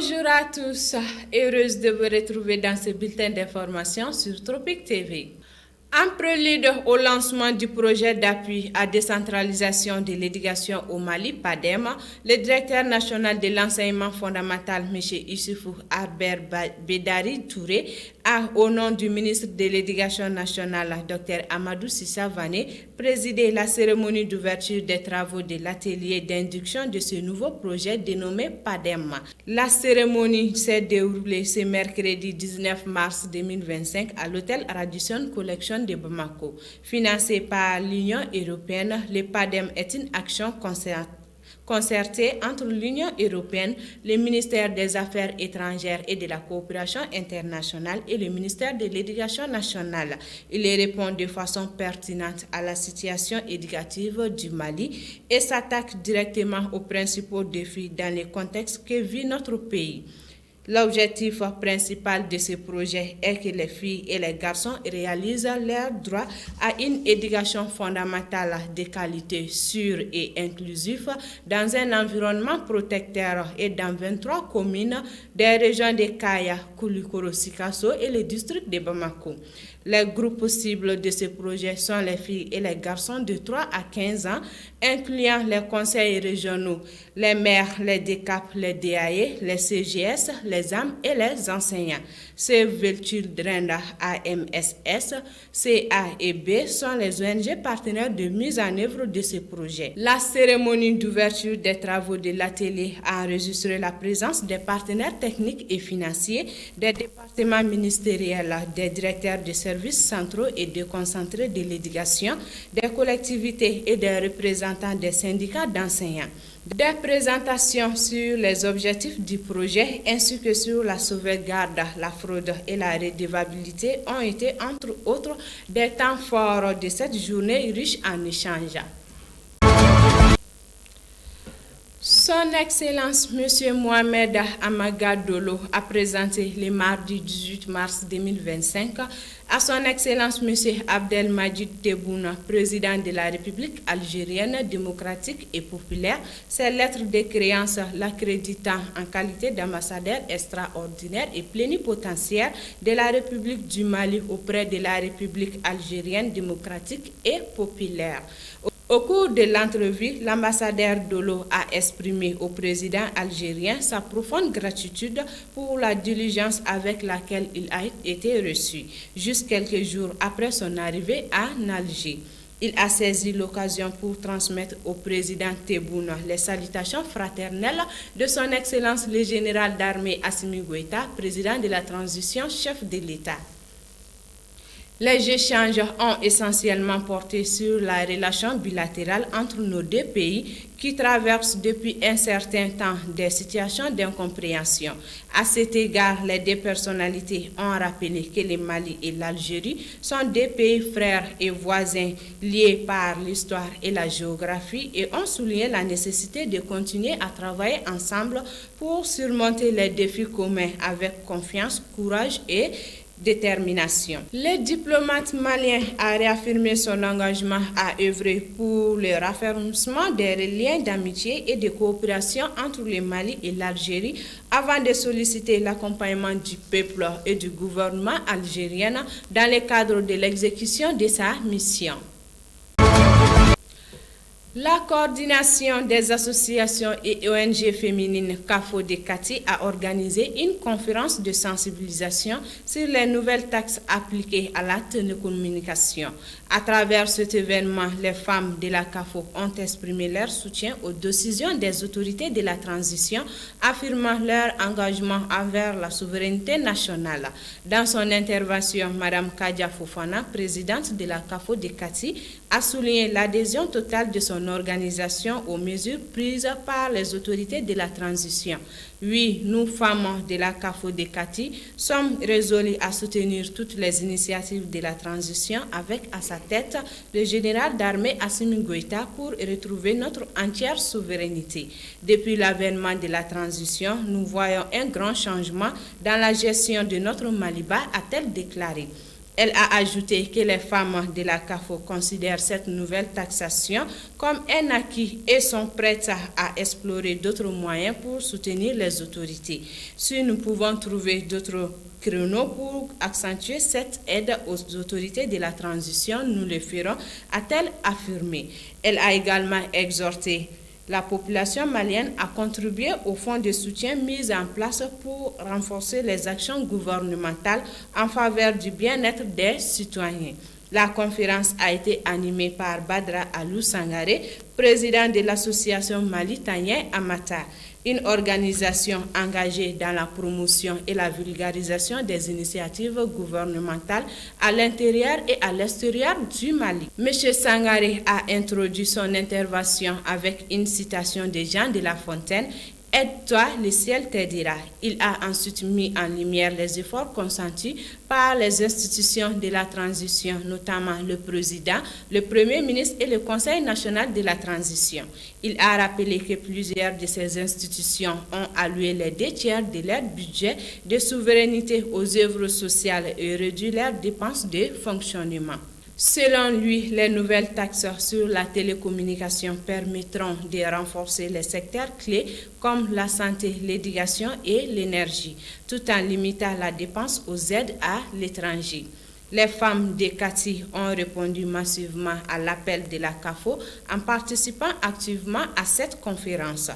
Bonjour à tous, heureuse de vous retrouver dans ce bulletin d'information sur Tropic TV. En prélude au lancement du projet d'appui à décentralisation de l'éducation au Mali, PADEM, le directeur national de l'enseignement fondamental, M. Issoufou Albert Bédari Touré, a, au nom du ministre de l'Éducation nationale, Dr Amadou Sissa Vané, présidé la cérémonie d'ouverture des travaux de l'atelier d'induction de ce nouveau projet dénommé PADEM. La cérémonie s'est déroulée ce mercredi 19 mars 2025 à l'hôtel Radisson Collection de Bamako. Financé par l'Union européenne, le PADEM est une action concertée entre l'Union européenne, le ministère des Affaires étrangères et de la coopération internationale et le ministère de l'Éducation nationale. Il répond de façon pertinente à la situation éducative du Mali et s'attaque directement aux principaux défis dans le contexte que vit notre pays. L'objectif principal de ce projet est que les filles et les garçons réalisent leur droit à une éducation fondamentale de qualité, sûre et inclusive dans un environnement protecteur et dans 23 communes des régions de Kaya, Koulikoro, Sikasso et le district de Bamako. Les groupes cibles de ce projet sont les filles et les garçons de 3 à 15 ans, incluant les conseils régionaux, les maires, les DECAP, les DAE, les CGS, les AM et les enseignants. Save the Children, AMSS, CA et B sont les ONG partenaires de mise en œuvre de ce projet. La cérémonie d'ouverture des travaux de l'atelier a enregistré la présence des partenaires techniques et financiers, des départements ministériels, des directeurs de services centraux et déconcentrés de l'éducation, des collectivités et des représentants des syndicats d'enseignants. Des présentations sur les objectifs du projet ainsi que sur la sauvegarde, la fraude et la redevabilité ont été entre autres des temps forts de cette journée riche en échanges. Son Excellence M. Mohamed Amagadolo a présenté le mardi 18 mars 2025 à Son Excellence M. Abdelmadjid Tebboune, président de la République algérienne démocratique et populaire, ses lettres de créance l'accréditant en qualité d'ambassadeur extraordinaire et plénipotentiaire de la République du Mali auprès de la République algérienne démocratique et populaire. Au cours de l'entrevue, l'ambassadeur Dolo a exprimé au président algérien sa profonde gratitude pour la diligence avec laquelle il a été reçu, juste quelques jours après son arrivée à Alger. Il a saisi l'occasion pour transmettre au président Tebboune les salutations fraternelles de son Excellence le général d'armée Assimi Goïta, président de la transition, chef de l'État. Les échanges ont essentiellement porté sur la relation bilatérale entre nos deux pays qui traversent depuis un certain temps des situations d'incompréhension. À cet égard, les deux personnalités ont rappelé que le Mali et l'Algérie sont deux pays frères et voisins liés par l'histoire et la géographie et ont souligné la nécessité de continuer à travailler ensemble pour surmonter les défis communs avec confiance, courage et détermination. Le diplomate malien a réaffirmé son engagement à œuvrer pour le raffermissement des liens d'amitié et de coopération entre le Mali et l'Algérie avant de solliciter l'accompagnement du peuple et du gouvernement algérien dans le cadre de l'exécution de sa mission. La coordination des associations et ONG féminines CAFO de Kati a organisé une conférence de sensibilisation sur les nouvelles taxes appliquées à la télécommunication. À travers cet événement, les femmes de la CAFO ont exprimé leur soutien aux décisions des autorités de la transition, affirmant leur engagement envers la souveraineté nationale. Dans son intervention, Mme Kadia Fofana, présidente de la CAFO de Kati, a souligné l'adhésion totale de son organisation aux mesures prises par les autorités de la transition. Oui, nous, femmes de la CAFO de Kati, sommes résolus à soutenir toutes les initiatives de la transition avec à sa tête le général d'armée Assimi Goïta pour retrouver notre entière souveraineté. Depuis l'avènement de la transition, nous voyons un grand changement dans la gestion de notre Maliba, a-t-elle déclaré. Elle a ajouté que les femmes de la CAFO considèrent cette nouvelle taxation comme un acquis et sont prêtes à explorer d'autres moyens pour soutenir les autorités. Si nous pouvons trouver d'autres créneaux pour accentuer cette aide aux autorités de la transition, nous le ferons, a-t-elle affirmé. Elle a également exhorté la population malienne a contribué au fonds de soutien mis en place pour renforcer les actions gouvernementales en faveur du bien-être des citoyens. La conférence a été animée par Badra Alou Sangaré, président de l'association Malitanien Amata, une organisation engagée dans la promotion et la vulgarisation des initiatives gouvernementales à l'intérieur et à l'extérieur du Mali. M. Sangaré a introduit son intervention avec une citation de Jean de La Fontaine. Aide-toi, le ciel t'aidera. Il a ensuite mis en lumière les efforts consentis par les institutions de la transition, notamment le président, le premier ministre et le Conseil national de la transition. Il a rappelé que plusieurs de ces institutions ont alloué les 2/3 de leur budget de souveraineté aux œuvres sociales et réduit leurs dépenses de fonctionnement. Selon lui, les nouvelles taxes sur la télécommunication permettront de renforcer les secteurs clés comme la santé, l'éducation et l'énergie, tout en limitant la dépense aux aides à l'étranger. Les femmes de Kati ont répondu massivement à l'appel de la CAFO en participant activement à cette conférence.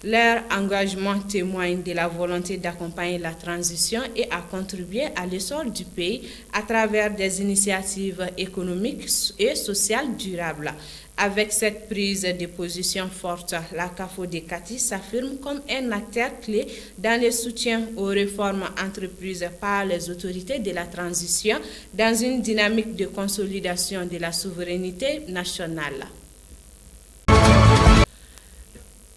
Leur engagement témoigne de la volonté d'accompagner la transition et à contribuer à l'essor du pays à travers des initiatives économiques et sociales durables. Avec cette prise de position forte, la CAFO de Kati s'affirme comme un acteur clé dans le soutien aux réformes entreprises par les autorités de la transition dans une dynamique de consolidation de la souveraineté nationale.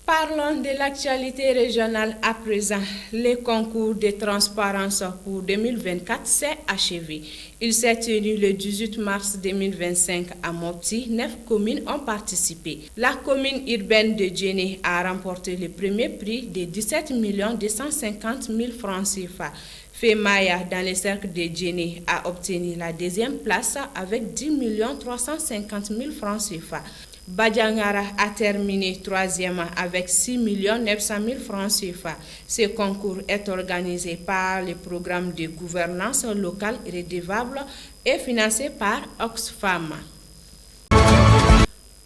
Parlons de l'actualité régionale à présent. Le concours de transparence pour 2024 s'est achevé. Il s'est tenu le 18 mars 2025 à Mopti. 9 communes ont participé. La commune urbaine de Djenné a remporté le premier prix de 17 250 000 francs CFA. Femaya, dans le cercle de Djenné, a obtenu la deuxième place avec 10 350 000 francs CFA. Badjangara a terminé troisième avec 6 900 000 francs CFA. Ce concours est organisé par le programme de gouvernance locale redevable et financé par Oxfam.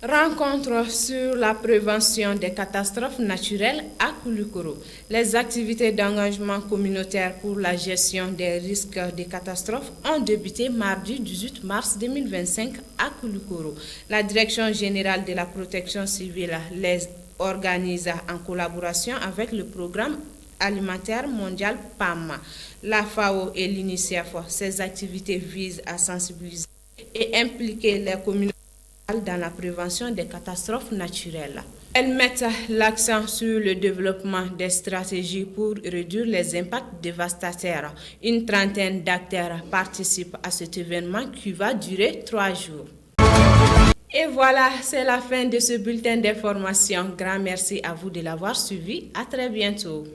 Rencontre sur la prévention des catastrophes naturelles à Koulikoro. Les activités d'engagement communautaire pour la gestion des risques de catastrophes ont débuté mardi 18 mars 2025 à Koulikoro. La Direction générale de la protection civile les organise en collaboration avec le programme alimentaire mondial PAM, la FAO et l'UNICEF. Ces activités visent à sensibiliser et impliquer les communautés dans la prévention des catastrophes naturelles. Elles mettent l'accent sur le développement des stratégies pour réduire les impacts dévastateurs. Une trentaine d'acteurs participent à cet événement qui va durer 3 jours. Et voilà, c'est la fin de ce bulletin d'information. Grand merci à vous de l'avoir suivi. À très bientôt.